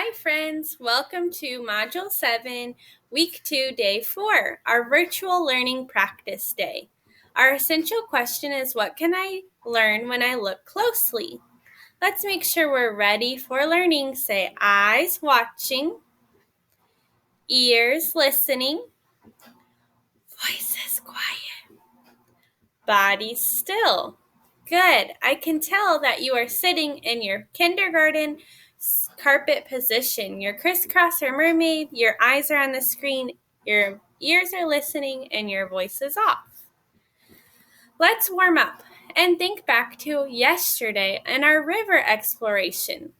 Hi friends, welcome to Module 7, Week 2, Day 4, our virtual learning practice day. Our essential question is, what can I learn when I look closely? Let's make sure we're ready for learning. Say eyes watching, ears listening, voices quiet, body still. Good. I can tell that you are sitting in your kindergarten carpet position. You're crisscross or mermaid, your eyes are on the screen, your ears are listening, and your voice is off. Let's warm up and think back to yesterday and our river exploration.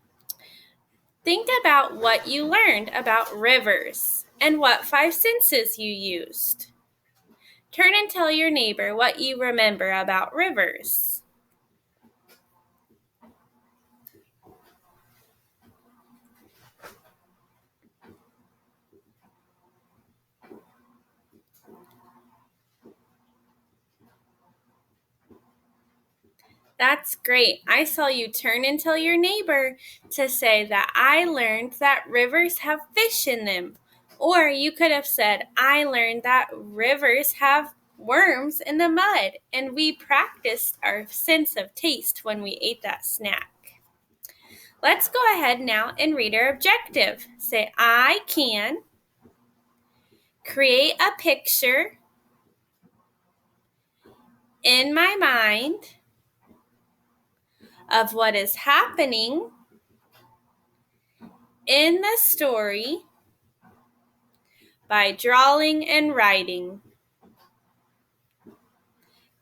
Think about what you learned about rivers and what 5 senses you used. Turn and tell your neighbor what you remember about rivers. That's great. I saw you turn and tell your neighbor to say that I learned that rivers have fish in them. Or you could have said, I learned that rivers have worms in the mud, and we practiced our sense of taste when we ate that snack. Let's go ahead now and read our objective. Say, I can create a picture in my mind of what is happening in the story by drawing and writing.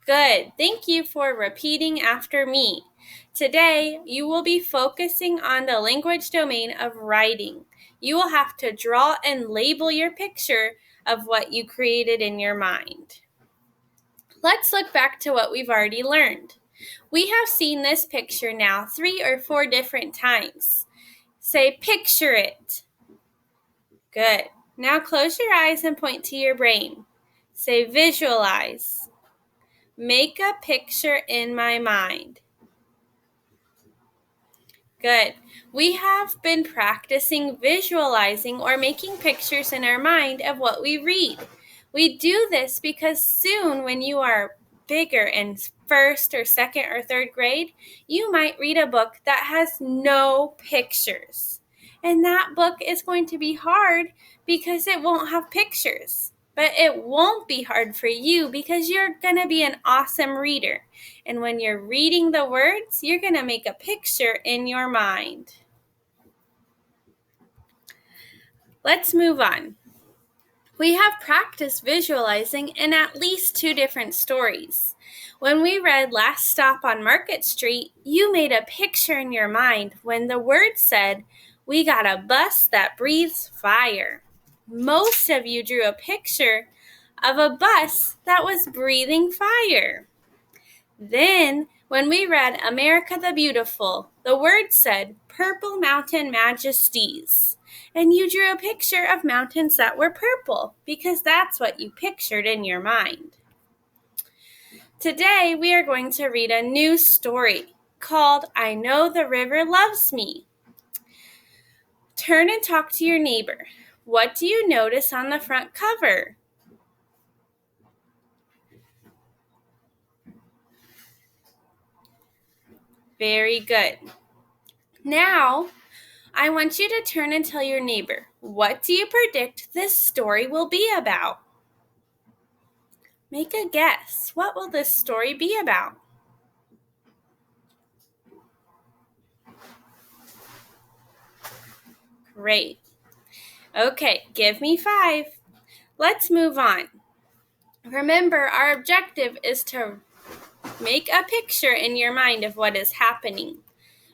Good. Thank you for repeating after me. Today, you will be focusing on the language domain of writing. You will have to draw and label your picture of what you created in your mind. Let's look back to what we've already learned. We have seen this picture now 3 or 4 different times. Say, picture it. Good. Now close your eyes and point to your brain. Say, visualize. Make a picture in my mind. Good. We have been practicing visualizing or making pictures in our mind of what we read. We do this because soon when you are bigger in 1st or 2nd or 3rd grade, you might read a book that has no pictures. And that book is going to be hard because it won't have pictures. But it won't be hard for you because you're going to be an awesome reader. And when you're reading the words, you're going to make a picture in your mind. Let's move on. We have practiced visualizing in at least 2 different stories. When we read Last Stop on Market Street, you made a picture in your mind when the word said, "We got a bus that breathes fire." Most of you drew a picture of a bus that was breathing fire. Then, when we read America the Beautiful, the word said purple mountain majesties. And you drew a picture of mountains that were purple because that's what you pictured in your mind. Today, we are going to read a new story called I Know the River Loves Me. Turn and talk to your neighbor. What do you notice on the front cover? Very good. Now, I want you to turn and tell your neighbor, what do you predict this story will be about? Make a guess. What will this story be about? Great. Okay, give me 5. Let's move on. Remember, our objective is to make a picture in your mind of what is happening.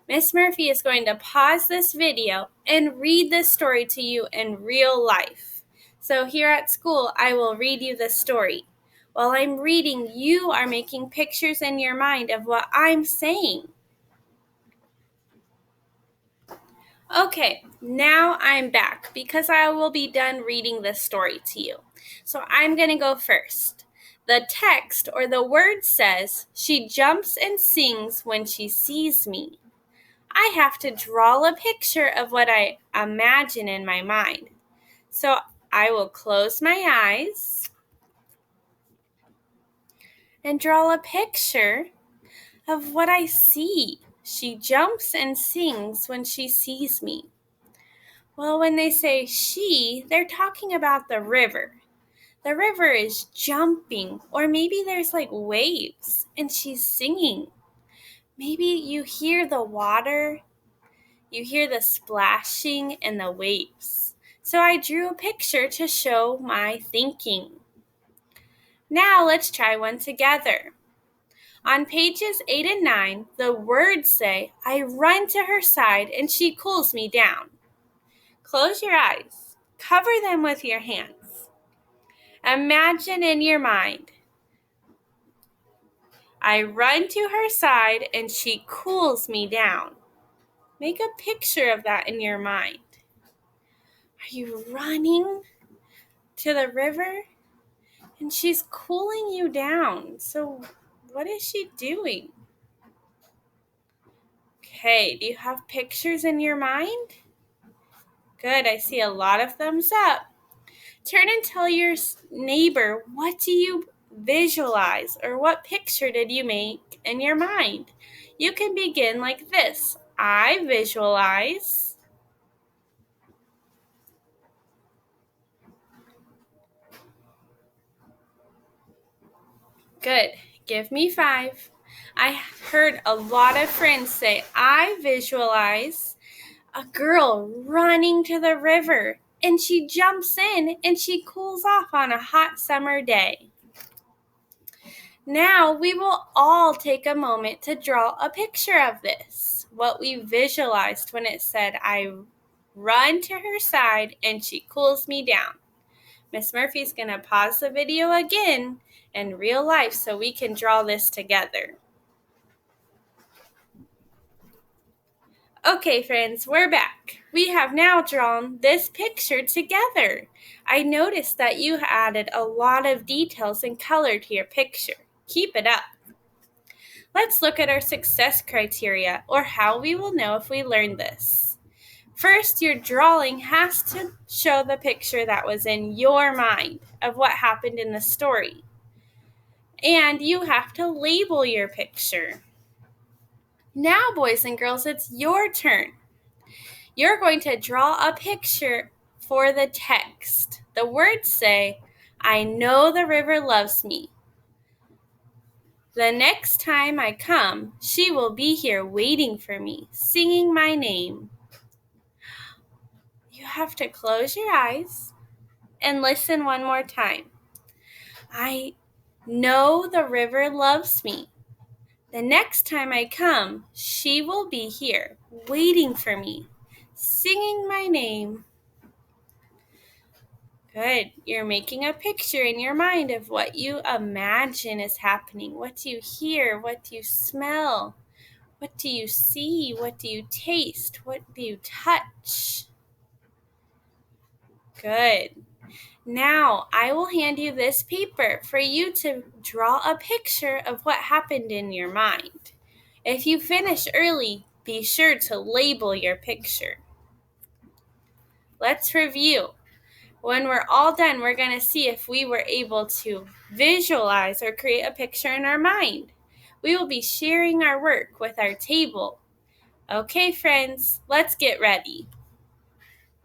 Miss Murphy is going to pause this video and read this story to you in real life. So here at school, I will read you the story. While I'm reading, you are making pictures in your mind of what I'm saying. Okay, now I'm back because I will be done reading this story to you. So I'm going to go first. The text or the word says, "She jumps and sings when she sees me." I have to draw a picture of what I imagine in my mind. So I will close my eyes and draw a picture of what I see. She jumps and sings when she sees me. Well, when they say she, they're talking about the river. The river is jumping, or maybe there's like waves and she's singing. Maybe you hear the water, you hear the splashing and the waves. So I drew a picture to show my thinking. Now let's try one together. On pages 8 and 9, the words say, I run to her side and she cools me down. Close your eyes. Cover them with your hands. Imagine in your mind, I run to her side and she cools me down. Make a picture of that in your mind. Are you running to the river? And she's cooling you down. So what is she doing? Okay, do you have pictures in your mind? Good, I see a lot of thumbs up. Turn and tell your neighbor, what do you visualize or what picture did you make in your mind? You can begin like this. I visualize. Good. Give me 5. I heard a lot of friends say, I visualize a girl running to the river and she jumps in and she cools off on a hot summer day. Now we will all take a moment to draw a picture of this, what we visualized when it said, I run to her side and she cools me down. Miss Murphy's going to pause the video again in real life so we can draw this together. Okay, friends, we're back. We have now drawn this picture together. I noticed that you added a lot of details and color to your picture. Keep it up. Let's look at our success criteria, or how we will know if we learned this. First, your drawing has to show the picture that was in your mind of what happened in the story. And you have to label your picture. Now, boys and girls, it's your turn. You're going to draw a picture for the text. The words say, I know the river loves me. The next time I come, she will be here waiting for me, singing my name. You have to close your eyes and listen one more time. I know the river loves me. The next time I come, she will be here, waiting for me, singing my name. Good. You're making a picture in your mind of what you imagine is happening. What do you hear? What do you smell? What do you see? What do you taste? What do you touch? Good. Now, I will hand you this paper for you to draw a picture of what happened in your mind. If you finish early, be sure to label your picture. Let's review. When we're all done, we're going to see if we were able to visualize or create a picture in our mind. We will be sharing our work with our table. Okay, friends, let's get ready.